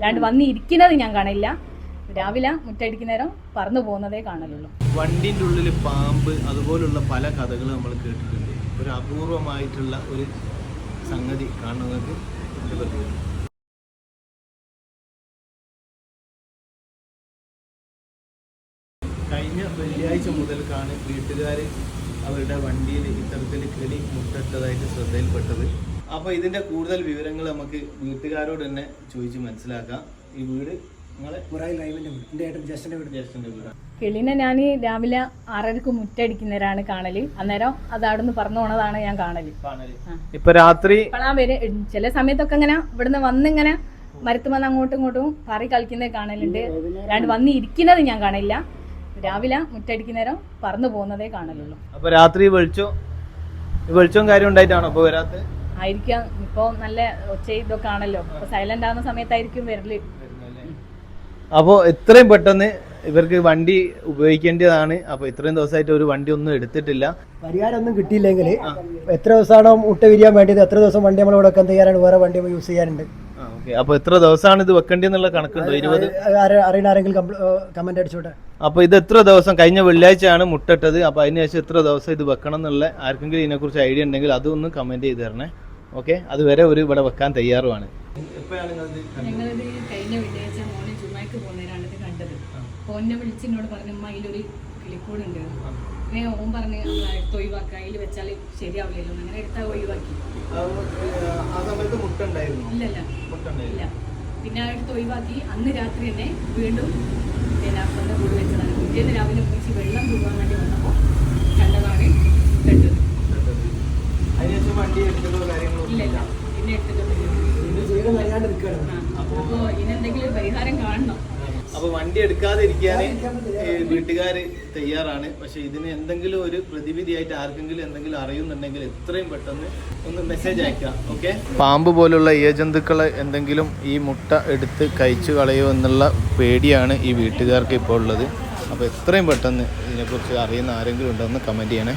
അല്ലാണ്ട് വന്ന് ഇരിക്കുന്നത് ഞാൻ കാണില്ല. രാവിലെ മുറ്റടിക്കുന്നേരം പറന്നു പോകുന്നതേ കാണലുള്ളൂ. വണ്ടിൻ്റെ ഉള്ളിൽ പാമ്പ് അതുപോലുള്ള പല കഥകൾ നമ്മൾ കേട്ടിട്ടുണ്ട്. ഒരു അപൂർവമായിട്ടുള്ള ഒരു സംഗതി കാണുന്നത് കഴിഞ്ഞ വെള്ളിയാഴ്ച മുതൽക്കാണ് വീട്ടുകാർ അവരുടെ വണ്ടിയിൽ ഇത്തരത്തിൽ കിളി മുട്ടട്ടതായിട്ട് ശ്രദ്ധയിൽപ്പെട്ടത്. അപ്പോൾ ഇതിൻ്റെ കൂടുതൽ വിവരങ്ങൾ നമുക്ക് വീട്ടുകാരോട് തന്നെ ചോദിച്ച് മനസ്സിലാക്കാം. ഈ വീട് കിളിനെ ഞാൻ രാവിലെ 6:30 മുറ്റടിക്കുന്നവരാണ് കാണല്. അന്നേരം അത് അവിടുന്ന് പറന്നു പോണതാണ് ഞാൻ കാണല്. ഇപ്പൊ രാത്രി ചില സമയത്തൊക്കെ ഇങ്ങനെ ഇവിടുന്ന് വന്നിങ്ങനെ മരത്ത് വന്ന് അങ്ങോട്ടും ഇങ്ങോട്ടും പാറി കളിക്കുന്നത് കാണലുണ്ട്. അല്ലാണ്ട് വന്ന് ഇരിക്കുന്നത് ഞാൻ കാണില്ല. രാവിലെ മുറ്റടിക്കുന്നേരം പറന്നു പോകുന്നതേ കാണലുള്ളൂ. അപ്പൊ രാത്രി വെളിച്ചവും കാര്യം ഉണ്ടായിട്ടാണോ ഇപ്പൊ വരാത്തത്? ആയിരിക്കാം. ഇപ്പൊ നല്ല ഒച്ച ഇതൊക്കെ ആണല്ലോ. ഇപ്പൊ സൈലന്റ് ആവുന്ന സമയത്തായിരിക്കും വരല്. അപ്പോൾ എത്രയും പെട്ടെന്ന് ഇവർക്ക് വണ്ടി ഉപയോഗിക്കേണ്ടതാണ്. അപ്പോൾ ഇത്രയും ദിവസമായിട്ട് ഒരു വണ്ടി ഒന്നും എടുത്തിട്ടില്ല. പരിഹാരം ഒന്നും കിട്ടിയില്ലെങ്കിൽ എത്ര ദിവസമാണോ മുട്ട വിരിയാൻ വേണ്ടിയത് എത്ര ദിവസം വണ്ടി നമ്മൾ വെക്കാൻ തയ്യാറാണ്. വേറെ വണ്ടി യൂസ് ചെയ്യാനുണ്ട്. അപ്പോൾ എത്ര ദിവസമാണ് ഇത് വെക്കേണ്ടതെന്നുള്ള കണക്കുണ്ടോ? 20 അറിയുന്ന ആരെങ്കിലും കമന്റ് അടിച്ചോട്ടെ. അപ്പോൾ ഇത് എത്ര ദിവസം? കഴിഞ്ഞ വെള്ളിയാഴ്ചയാണ് മുട്ടിട്ടത്. അപ്പോൾ അതിനുശേഷം എത്ര ദിവസം ഇത് വെക്കണം എന്നുള്ള ആർക്കെങ്കിലും ഇതിനെക്കുറിച്ച് ഐഡിയ ഉണ്ടെങ്കിൽ അതൊന്ന് കമന്റ് ചെയ്ത് തരണേ. ഓക്കെ, അതുവരെ ഒരു ഇവിടെ വെക്കാൻ തയ്യാറുമാണ്. ഞങ്ങളിത് കഴിഞ്ഞ വെള്ളിയാഴ്ച മോനെ ചുമ്മാക്ക് പോകുന്നവരാണ് ഇത് കണ്ടത്. ഫോണിനെ വിളിച്ച് എന്നോട് പറഞ്ഞു, അമ്മ അതിലൊരു കിളിക്കൂടുണ്ട്. അങ്ങനെ ഓൻ പറഞ്ഞ് നമ്മൾ എടുത്ത് ഒഴിവാക്കുക, അതിൽ വെച്ചാൽ ശരിയാവില്ലല്ലോ. അങ്ങനെ എടുത്താൽ ഒഴിവാക്കി. ഇല്ലല്ല ഇല്ല. പിന്നെ എടുത്ത് ഒഴിവാക്കി. അന്ന് രാത്രി തന്നെ വീണ്ടും പിന്നെ അപ്പൻ്റെ കൂട് വെച്ചതാണ്. പിറ്റേന്ന് രാവിലെ കുറിച്ച് വെള്ളം തൂവാൻ വേണ്ടി വന്നപ്പോൾ കണ്ടതാണ് കണ്ടത്. ഇല്ലല്ല, പിന്നെ എടുത്തിട്ടൊന്നുമില്ല. അപ്പോൾ ഇതിനെന്തെങ്കിലും പരിഹാരം കാണണം. അപ്പോൾ വണ്ടി എടുക്കാതെ ഇരിക്കാൻ വീട്ടുകാർ തയ്യാറാണ്. പക്ഷെ ഇതിന് എന്തെങ്കിലും ഒരു പ്രതിവിധിയായിട്ട് ആർക്കെങ്കിലും എന്തെങ്കിലും അറിയുന്നുണ്ടെങ്കിൽ എത്രയും പെട്ടെന്ന് ഒന്ന് മെസ്സേജ് അയക്കാം. ഓക്കെ. പാമ്പ് പോലുള്ള ഇഴജന്തുക്കളെ എന്തെങ്കിലും ഈ മുട്ട എടുത്ത് കഴിച്ചു കളയോ എന്നുള്ള പേടിയാണ് ഈ വീട്ടുകാർക്ക് ഇപ്പോൾ ഉള്ളത്. അപ്പോൾ എത്രയും പെട്ടെന്ന് ഇതിനെക്കുറിച്ച് അറിയുന്ന ആരെങ്കിലും ഉണ്ടോ എന്ന് കമൻറ്റ് ചെയ്യണേ.